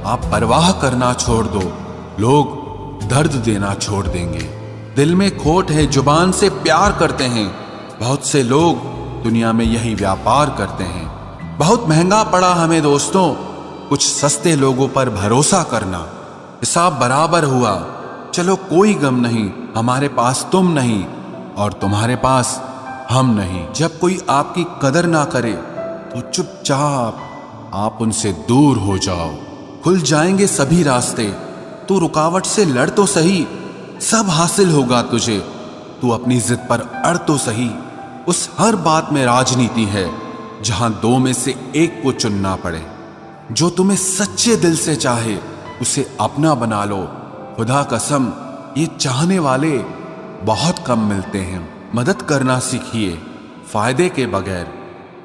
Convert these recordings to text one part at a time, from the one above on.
आप परवाह करना छोड़ दो, लोग दर्द देना छोड़ देंगे। दिल में खोट है, जुबान से प्यार करते हैं, बहुत से लोग दुनिया में यही व्यापार करते हैं। बहुत महंगा पड़ा हमें दोस्तों कुछ सस्ते लोगों पर भरोसा करना। हिसाब बराबर हुआ, चलो कोई गम नहीं, हमारे पास तुम नहीं और तुम्हारे पास हम नहीं। जब कोई आपकी कदर ना करे तो चुपचाप आप उनसे दूर हो जाओ। खुल जाएंगे सभी रास्ते, तू रुकावट से लड़ तो सही, सब हासिल होगा तुझे, तू अपनी जिद पर अड़ तो सही। उस हर बात में राजनीति है जहां दो में से एक को चुनना पड़े। जो तुम्हें सच्चे दिल से चाहे उसे अपना बना लो। खुदा कसम ये चाहने वाले बहुत कम मिलते हैं। मदद करना सीखिए फायदे के बगैर,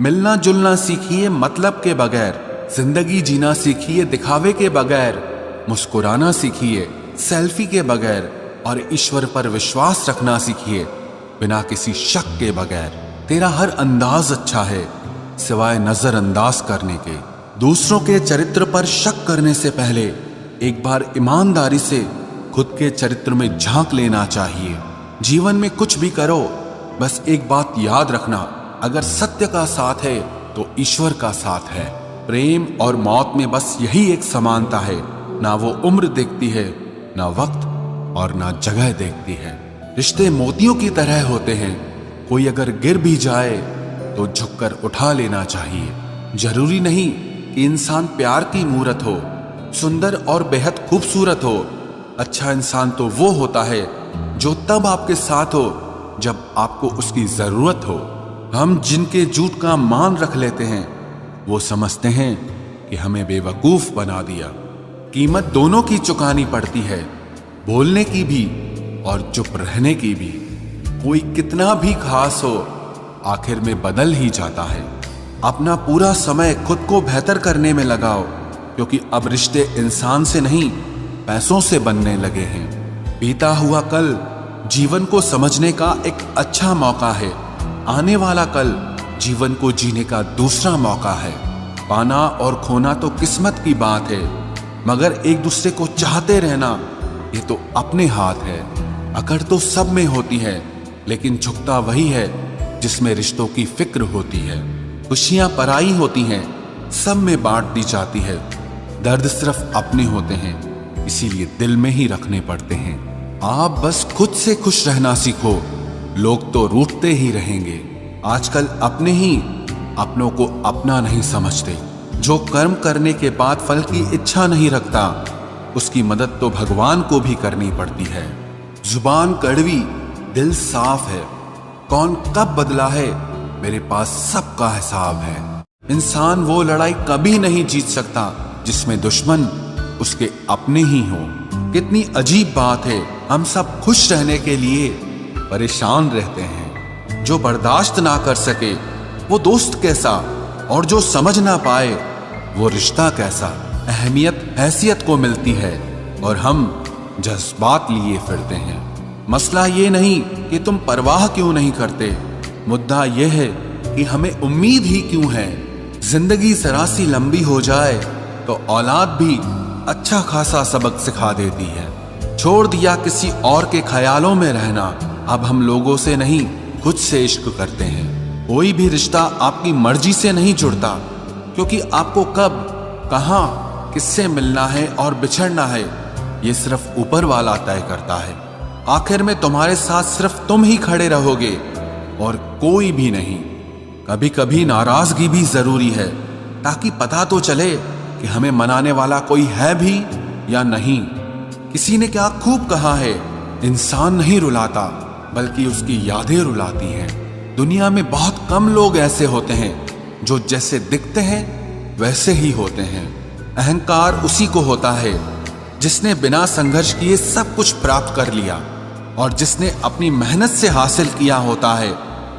मिलना जुलना सीखिए मतलब के बगैर, जिंदगी जीना सीखिए दिखावे के बगैर, मुस्कुराना सीखिए सेल्फी के बगैर और ईश्वर पर विश्वास रखना सीखिए बिना किसी शक के बगैर। तेरा हर अंदाज अच्छा है सिवाय नजरअंदाज करने के। दूसरों के चरित्र पर शक करने से पहले एक बार ईमानदारी से खुद के चरित्र में झांक लेना चाहिए। जीवन में कुछ भी करो, बस एक बात याद रखना, अगर सत्य का साथ है तो ईश्वर का साथ है। प्रेम और मौत में बस यही एक समानता है, ना वो उम्र देखती है, ना वक्त और ना जगह देखती है। रिश्ते मोतियों की तरह होते हैं, कोई अगर गिर भी जाए तो झुककर उठा लेना चाहिए। जरूरी नहीं कि इंसान प्यार की मूरत हो, सुंदर और बेहद खूबसूरत हो। अच्छा इंसान तो वो होता है जो तब आपके साथ हो जब आपको उसकी जरूरत हो। हम जिनके झूठ का मान रख लेते हैं वो समझते हैं कि हमें बेवकूफ बना दिया। कीमत दोनों की चुकानी पड़ती है, बोलने की भी और चुप रहने की भी। कोई कितना भी खास हो आखिर में बदल ही जाता है। अपना पूरा समय खुद को बेहतर करने में लगाओ, क्योंकि अब रिश्ते इंसान से नहीं पैसों से बनने लगे हैं। बीता हुआ कल जीवन को समझने का एक अच्छा मौका है, आने वाला कल जीवन को जीने का दूसरा मौका है। पाना और खोना तो किस्मत की बात है, मगर एक दूसरे को चाहते रहना ये तो अपने हाथ है। अकड़ तो सब में होती है, लेकिन झुकता वही है जिसमें रिश्तों की फिक्र होती है। खुशियां पराई होती हैं, सब में बांट दी जाती है। दर्द सिर्फ अपने होते हैं, इसीलिए दिल में ही रखने पड़ते हैं। आप बस खुद से खुश रहना सीखो, लोग तो रूठते ही रहेंगे। आजकल अपने ही अपनों को अपना नहीं समझते। जो कर्म करने के बाद फल की इच्छा नहीं रखता, उसकी मदद तो भगवान को भी करनी पड़ती है। जुबान कड़वी, दिल साफ है, कौन कब बदला है मेरे पास सबका हिसाब है। इंसान वो लड़ाई कभी नहीं जीत सकता जिसमें दुश्मन उसके अपने ही हो। कितनी अजीब बात है, हम सब खुश रहने के लिए परेशान रहते हैं। जो बर्दाश्त ना कर सके वो दोस्त कैसा, और जो समझ ना पाए वो रिश्ता कैसा। अहमियत हैसियत को मिलती है और हम जज्बात लिए फिरते हैं। मसला ये नहीं कि तुम परवाह क्यों नहीं करते, मुद्दा यह है कि हमें उम्मीद ही क्यों है। जिंदगी सरासी लंबी हो जाए तो औलाद भी अच्छा खासा सबक सिखा देती है। छोड़ दिया किसी और के ख्यालों में रहना, अब हम लोगों से नहीं खुद से इश्क करते हैं। कोई भी रिश्ता आपकी मर्जी से नहीं जुड़ता, क्योंकि आपको कब, कहां, किससे मिलना है और बिछड़ना है ये सिर्फ ऊपर वाला तय करता है। आखिर में तुम्हारे साथ सिर्फ तुम ही खड़े रहोगे और कोई भी नहीं। कभी कभी नाराजगी भी जरूरी है, ताकि पता तो चले कि हमें मनाने वाला कोई है भी या नहीं। किसी ने क्या खूब कहा है, इंसान नहीं रुलाता बल्कि उसकी यादें रुलाती हैं। दुनिया में बहुत कम लोग ऐसे होते हैं जो जैसे दिखते हैं वैसे ही होते हैं। अहंकार उसी को होता है जिसने बिना संघर्ष किए सब कुछ प्राप्त कर लिया, और जिसने अपनी मेहनत से हासिल किया होता है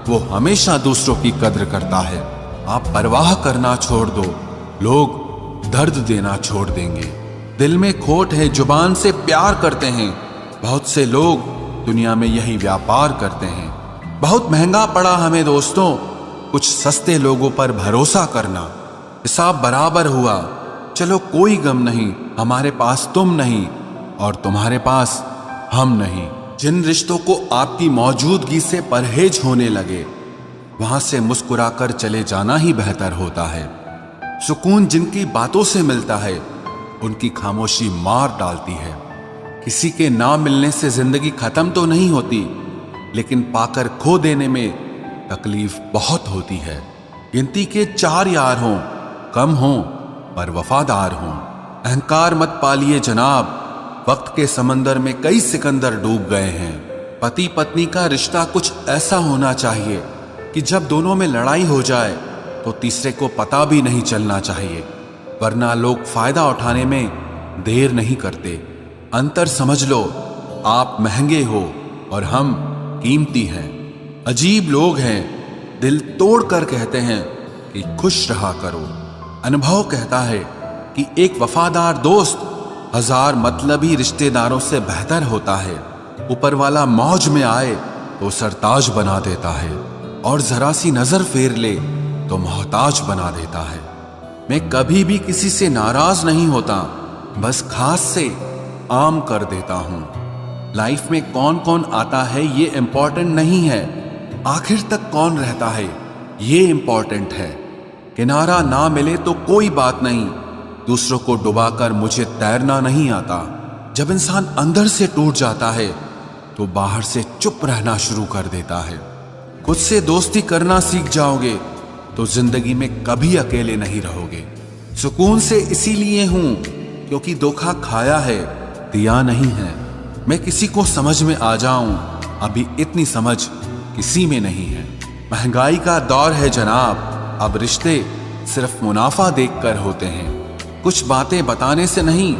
वो हमेशा दूसरों की कद्र करता है। आप परवाह करना छोड़ दो, लोग दर्द देना छोड़ देंगे। दिल में खोट है, जुबान से प्यार करते हैं, बहुत से लोग दुनिया में यही व्यापार करते हैं। बहुत महंगा पड़ा हमें दोस्तों कुछ सस्ते लोगों पर भरोसा करना। हिसाब बराबर हुआ, चलो कोई गम नहीं, हमारे पास तुम नहीं और तुम्हारे पास हम नहीं। जिन रिश्तों को आपकी मौजूदगी से परहेज होने लगे, वहां से मुस्कुराकर चले जाना ही बेहतर होता है। सुकून जिनकी बातों से मिलता है, उनकी खामोशी मार डालती है। किसी के ना मिलने से जिंदगी खत्म तो नहीं होती, लेकिन पाकर खो देने में तकलीफ बहुत होती है। गिनती के 4 यार हों, कम हों पर वफादार हों। अहंकार मत पालिए जनाब, वक्त के समंदर में कई सिकंदर डूब गए हैं। पति पत्नी का रिश्ता कुछ ऐसा होना चाहिए कि जब दोनों में लड़ाई हो जाए तो तीसरे को पता भी नहीं चलना चाहिए, वरना लोग फायदा उठाने में देर नहीं करते। अंतर समझ लो, आप महंगे हो और हम कीमती हैं। अजीब लोग हैं, दिल तोड़ कर कहते हैं कि खुश रहा करो। अनुभव कहता है कि एक वफादार दोस्त 1000 मतलबी रिश्तेदारों से बेहतर होता है। ऊपर वाला मौज में आए तो सरताज बना देता है, और जरा सी नजर फेर ले तो मोहताज बना देता है। मैं कभी भी किसी से नाराज नहीं होता, बस खास से आम कर देता हूं। लाइफ में कौन कौन आता है ये इंपॉर्टेंट नहीं है, आखिर तक कौन रहता है ये इंपॉर्टेंट है। किनारा ना मिले तो कोई बात नहीं, दूसरों को डुबाकर मुझे तैरना नहीं आता। जब इंसान अंदर से टूट जाता है तो बाहर से चुप रहना शुरू कर देता है। खुद से दोस्ती करना सीख जाओगे तो जिंदगी में कभी अकेले नहीं रहोगे। सुकून से इसीलिए हूं क्योंकि धोखा खाया है, दिया नहीं है। मैं किसी को समझ में आ जाऊं, अभी इतनी समझ किसी में नहीं है। महंगाई का दौर है जनाब, अब रिश्ते सिर्फ मुनाफा देखकर होते हैं। कुछ बातें बताने से नहीं,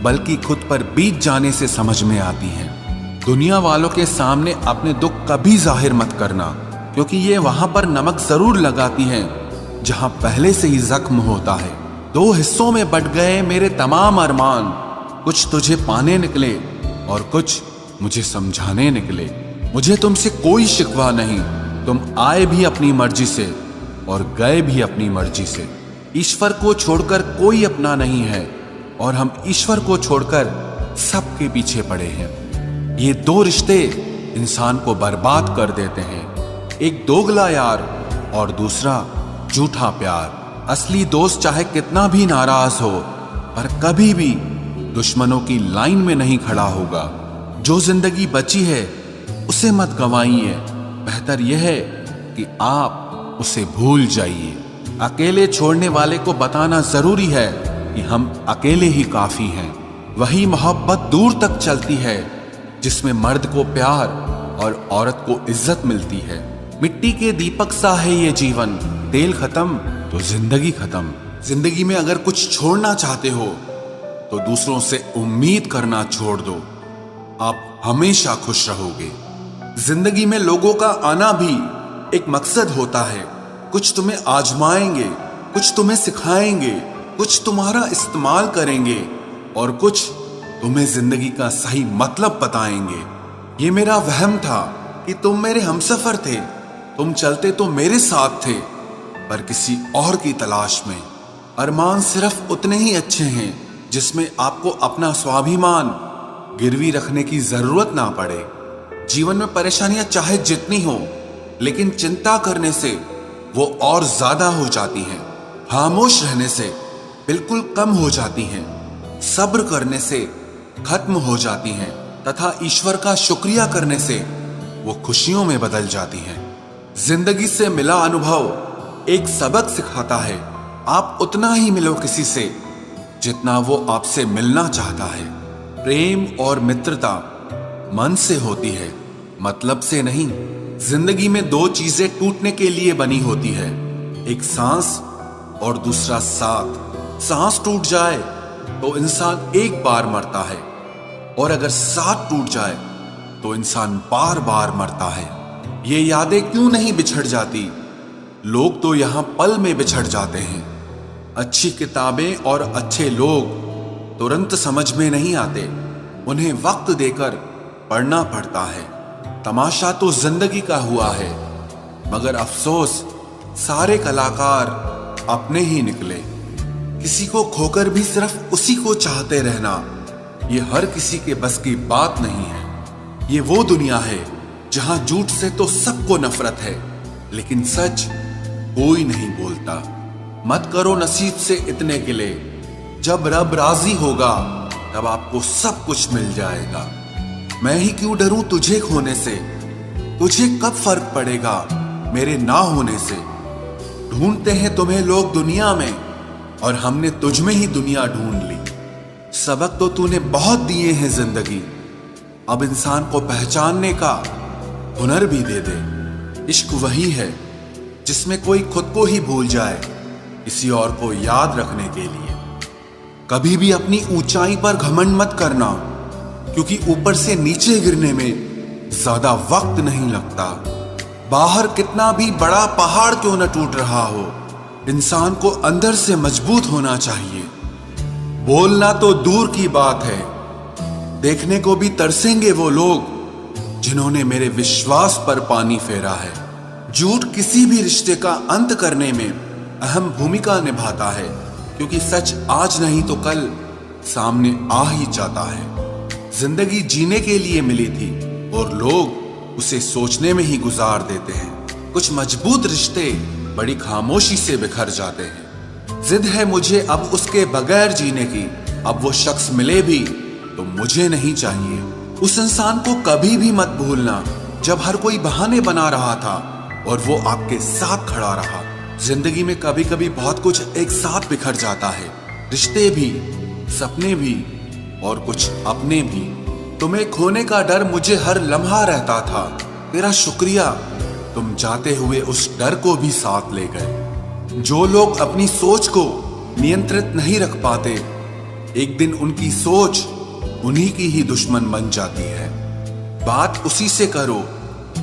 बल्कि खुद पर बीत जाने से समझ में आती हैं। दुनिया वालों के सामने अपने दुख कभी जाहिर मत करना, क्योंकि ये वहां पर नमक जरूर लगाती हैं जहां पहले से ही जख्म होता है। 2 हिस्सों में बट गए मेरे तमाम अरमान, कुछ तुझे पाने निकले और कुछ मुझे समझाने निकले। मुझे तुमसे कोई शिकवा नहीं, तुम आए भी अपनी मर्जी से और गए भी अपनी मर्जी से। ईश्वर को छोड़कर कोई अपना नहीं है और हम ईश्वर को छोड़कर सबके पीछे पड़े हैं। ये 2 रिश्ते इंसान को बर्बाद कर देते हैं, एक दोगला यार और दूसरा झूठा प्यार। असली दोस्त चाहे कितना भी नाराज हो, पर कभी भी दुश्मनों की लाइन में नहीं खड़ा होगा। जो जिंदगी बची है उसे मत गंवाइए, बेहतर यह है कि आप उसे भूल जाइए। अकेले छोड़ने वाले को बताना जरूरी है कि हम अकेले ही काफी हैं। वही मोहब्बत दूर तक चलती है जिसमें मर्द को प्यार और औरत को इज्जत मिलती है। मिट्टी के दीपक सा है ये जीवन, तेल खत्म तो जिंदगी खत्म। जिंदगी में अगर कुछ छोड़ना चाहते हो तो दूसरों से उम्मीद करना छोड़ दो, आप हमेशा खुश रहोगे। जिंदगी में लोगों का आना भी एक मकसद होता है। कुछ तुम्हें आजमाएंगे, कुछ तुम्हें सिखाएंगे, कुछ तुम्हारा इस्तेमाल करेंगे और कुछ तुम्हें जिंदगी का सही मतलब बताएंगे। ये मेरा वहम था कि तुम मेरे हमसफर थे, तुम चलते तो मेरे साथ थे, पर किसी और की तलाश में। अरमान सिर्फ उतने ही अच्छे हैं जिसमें आपको अपना स्वाभिमान गिरवी रखने की जरूरत ना पड़े। जीवन में परेशानियां चाहे जितनी हो, लेकिन चिंता करने से वो और ज्यादा हो जाती हैं। खामोश रहने से बिल्कुल कम हो जाती हैं। सब्र करने से खत्म हो जाती हैं तथा ईश्वर का शुक्रिया करने से वो खुशियों में बदल जाती हैं। जिंदगी से मिला अनुभव एक सबक सिखाता है। आप उतना ही मिलो किसी से जितना वो आपसे मिलना चाहता है। प्रेम और मित्रता मन से होती है, मतलब से नहीं। जिंदगी में 2 चीजें टूटने के लिए बनी होती है, एक सांस और दूसरा साथ। सांस टूट जाए तो इंसान एक बार मरता है, और अगर साथ टूट जाए तो इंसान बार बार मरता है। ये यादें क्यों नहीं बिछड़ जाती? लोग तो यहां पल में बिछड़ जाते हैं। अच्छी किताबें और अच्छे लोग तुरंत समझ में नहीं आते, उन्हें वक्त देकर पढ़ना पड़ता है। तमाशा तो जिंदगी का हुआ है, मगर अफसोस सारे कलाकार अपने ही निकले। किसी को खोकर भी सिर्फ उसी को चाहते रहना, ये हर किसी के बस की बात नहीं है। ये वो दुनिया है जहां झूठ से तो सबको नफरत है, लेकिन सच कोई नहीं बोलता। मत करो नसीब से इतने गिले, जब रब राजी होगा तब आपको सब कुछ मिल जाएगा। मैं ही क्यों डरूं तुझे खोने से, तुझे कब फर्क पड़ेगा मेरे ना होने से। ढूंढते हैं तुम्हें लोग दुनिया में, और हमने तुझ में ही दुनिया ढूंढ ली। सबक तो तूने बहुत दिए हैं जिंदगी, अब इंसान को पहचानने का हुनर भी दे दे। इश्क वही है जिसमें कोई खुद को ही भूल जाए किसी और को याद रखने के लिए। कभी भी अपनी ऊंचाई पर घमंड मत करना, क्योंकि ऊपर से नीचे गिरने में ज्यादा वक्त नहीं लगता। बाहर कितना भी बड़ा पहाड़ क्यों न टूट रहा हो, इंसान को अंदर से मजबूत होना चाहिए। बोलना तो दूर की बात है, देखने को भी तरसेंगे वो लोग जिन्होंने मेरे विश्वास पर पानी फेरा है। झूठ किसी भी रिश्ते का अंत करने में अहम भूमिका निभाता है, क्योंकि सच आज नहीं तो कल सामने आ ही जाता है। जिंदगी जीने के लिए मिली थी और लोग उसे सोचने में ही गुजार देते हैं। कुछ मजबूत रिश्ते बड़ी खामोशी से बिखर जाते हैं। जिद है मुझे अब उसके बगैर जीने की, अब वो शख्स मिले भी तो मुझे नहीं चाहिए। उस इंसान को कभी भी मत भूलना जब हर कोई बहाने बना रहा था और वो आपके साथ खड़ा रहा। जिंदगी में कभी कभी बहुत कुछ एक साथ बिखर जाता है, रिश्ते भी, सपने भी और कुछ अपने भी। तुम्हें खोने का डर मुझे हर लम्हा रहता था, तेरा शुक्रिया तुम जाते हुए उस डर को भी साथ ले गए। जो लोग अपनी सोच को नियंत्रित नहीं रख पाते, एक दिन उनकी सोच उन्हीं की ही दुश्मन बन जाती है। बात उसी से करो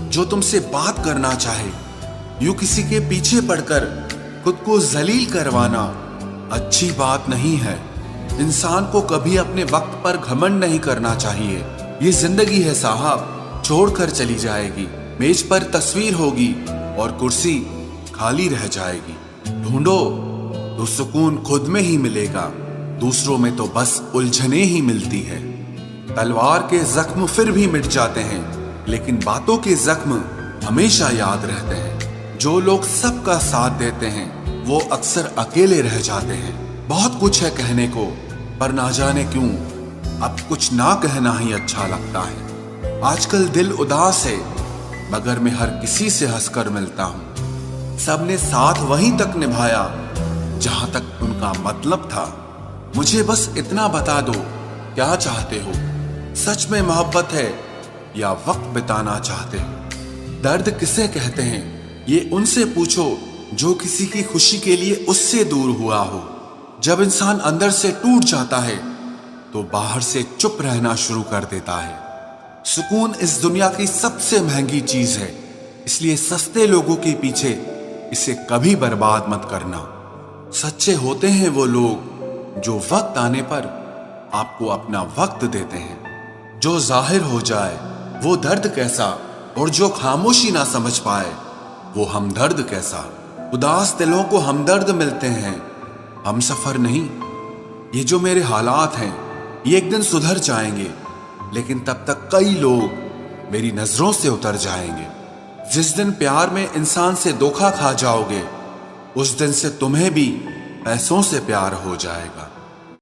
जो तुमसे बात करना चाहे। यूं किसी के पीछे पड़कर खुद को जलील करवाना अच्छी बात नहीं है। इंसान को कभी अपने वक्त पर घमंड नहीं करना चाहिए। ये जिंदगी है साहब, छोड़कर चली जाएगी। मेज पर तस्वीर होगी और कुर्सी खाली रह जाएगी। ढूंढो तो सुकून खुद में ही मिलेगा, दूसरों में तो बस उलझने ही मिलती है। तलवार के जख्म फिर भी मिट जाते हैं, लेकिन बातों के जख्म हमेशा याद रहते हैं। जो लोग सबका साथ देते हैं वो अक्सर अकेले रह जाते हैं। बहुत कुछ है कहने को, पर ना जाने क्यों अब कुछ ना कहना ही अच्छा लगता है। आजकल दिल उदास है, मगर मैं हर किसी से हंसकर मिलता हूं। सबने साथ वहीं तक निभाया जहां तक उनका मतलब था। मुझे बस इतना बता दो, क्या चाहते हो? सच में मोहब्बत है या वक्त बिताना चाहते हो? दर्द किसे कहते हैं ये उनसे पूछो जो किसी की खुशी के लिए उससे दूर हुआ हो। जब इंसान अंदर से टूट जाता है तो बाहर से चुप रहना शुरू कर देता है। सुकून इस दुनिया की सबसे महंगी चीज है, इसलिए सस्ते लोगों के पीछे इसे कभी बर्बाद मत करना। सच्चे होते हैं वो लोग जो वक्त आने पर आपको अपना वक्त देते हैं। जो जाहिर हो जाए वो दर्द कैसा, और जो खामोशी ना समझ पाए वो हमदर्द कैसा। उदास दिलों को हमदर्द मिलते हैं, हम सफर नहीं। ये जो मेरे हालात हैं ये एक दिन सुधर जाएंगे, लेकिन तब तक कई लोग मेरी नजरों से उतर जाएंगे। जिस दिन प्यार में इंसान से धोखा खा जाओगे, उस दिन से तुम्हें भी पैसों से प्यार हो जाएगा।